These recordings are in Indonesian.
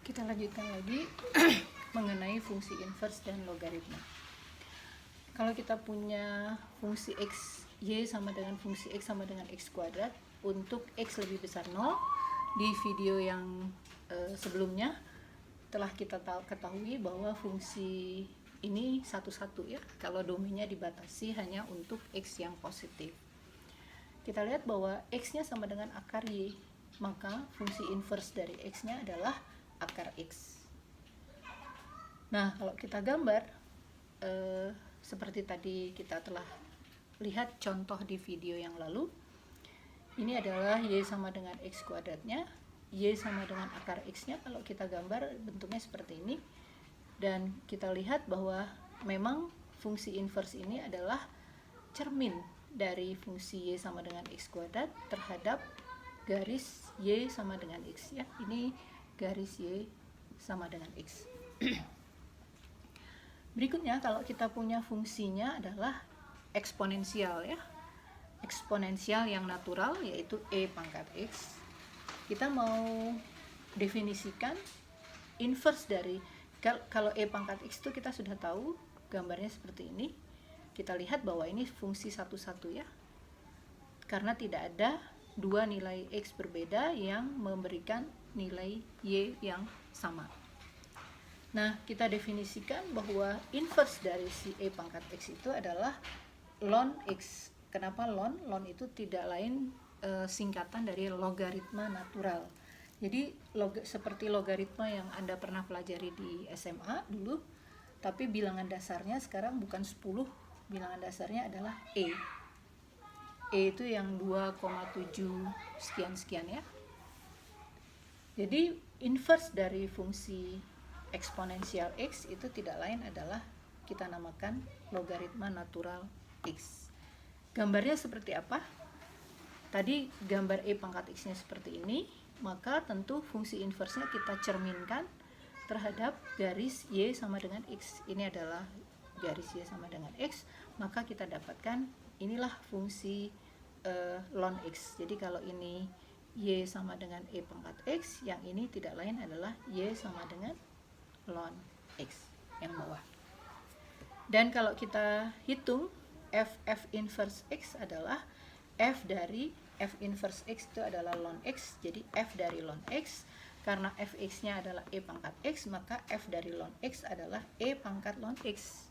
Kita lanjutkan lagi mengenai fungsi inverse dan logaritma. Kalau kita punya fungsi x, y sama dengan fungsi x sama dengan x kuadrat, untuk x lebih besar 0, di video yang sebelumnya telah kita ketahui bahwa fungsi ini satu-satu ya, kalau domainnya dibatasi hanya untuk x yang positif. Kita lihat bahwa x-nya sama dengan akar y, maka fungsi inverse dari x-nya adalah akar x. Nah, kalau kita gambar seperti tadi kita telah lihat contoh di video yang lalu, ini adalah y sama dengan x kuadratnya, y sama dengan akar x-nya. Kalau kita gambar bentuknya seperti ini, dan kita lihat bahwa memang fungsi inverse ini adalah cermin dari fungsi y sama dengan x kuadrat terhadap garis y sama dengan x ya. Ini garis y sama dengan x. Berikutnya, kalau kita punya fungsinya adalah eksponensial ya, eksponensial yang natural yaitu e pangkat x. Kita mau definisikan inverse dari, kalau e pangkat x itu kita sudah tahu gambarnya seperti ini. Kita lihat bahwa ini fungsi satu-satu ya, karena tidak ada dua nilai x berbeda yang memberikan nilai y yang sama. Nah, kita definisikan bahwa inverse dari si e pangkat x itu adalah ln x. Kenapa ln? Ln itu tidak lain singkatan dari logaritma natural. Jadi seperti logaritma yang Anda pernah pelajari di SMA dulu, tapi bilangan dasarnya sekarang bukan 10, bilangan dasarnya adalah e. E itu yang 2,7 sekian-sekian ya. Jadi inverse dari fungsi eksponensial x itu tidak lain adalah kita namakan logaritma natural x. Gambarnya seperti apa? Tadi gambar e pangkat x-nya seperti ini, maka tentu fungsi inverse-nya kita cerminkan terhadap garis y sama dengan x. Ini adalah garis y sama dengan x, maka kita dapatkan inilah fungsi ln x. Jadi kalau ini y sama dengan e pangkat x, yang ini tidak lain adalah y sama dengan ln x yang bawah. Dan kalau kita hitung f inverse x adalah f dari f inverse x itu adalah ln x. Jadi f dari ln x, karena fx-nya adalah e pangkat x, maka f dari ln x adalah e pangkat ln x.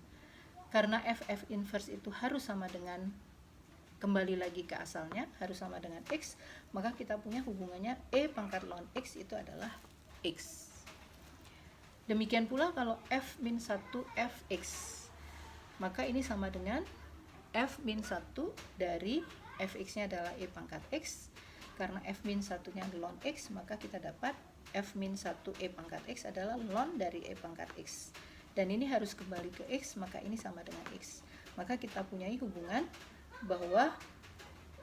Karena f inverse itu harus sama dengan, kembali lagi ke asalnya, harus sama dengan x, maka kita punya hubungannya e pangkat ln x itu adalah x. Demikian pula kalau f min 1 fx, maka ini sama dengan f min 1 dari fx-nya adalah e pangkat x. Karena f min 1-nya ln x, maka kita dapat f min 1 e pangkat x adalah ln dari e pangkat x. Dan ini harus kembali ke x, maka ini sama dengan x. Maka kita punya hubungan bahwa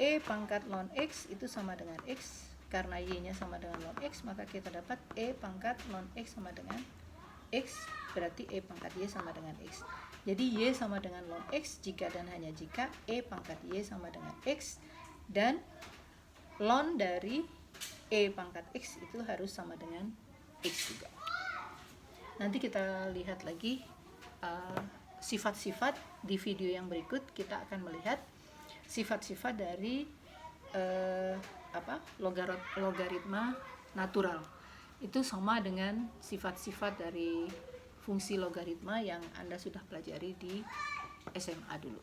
e pangkat ln x itu sama dengan x. Karena y-nya sama dengan ln x, maka kita dapat e pangkat ln x sama dengan x, berarti e pangkat y sama dengan x. Jadi y sama dengan ln x jika dan hanya jika e pangkat y sama dengan x, dan ln dari e pangkat x itu harus sama dengan x juga. Nanti kita lihat lagi sifat-sifat di video yang berikut. Kita akan melihat sifat-sifat dari logaritma natural. Itu sama dengan sifat-sifat dari fungsi logaritma yang Anda sudah pelajari di SMA dulu.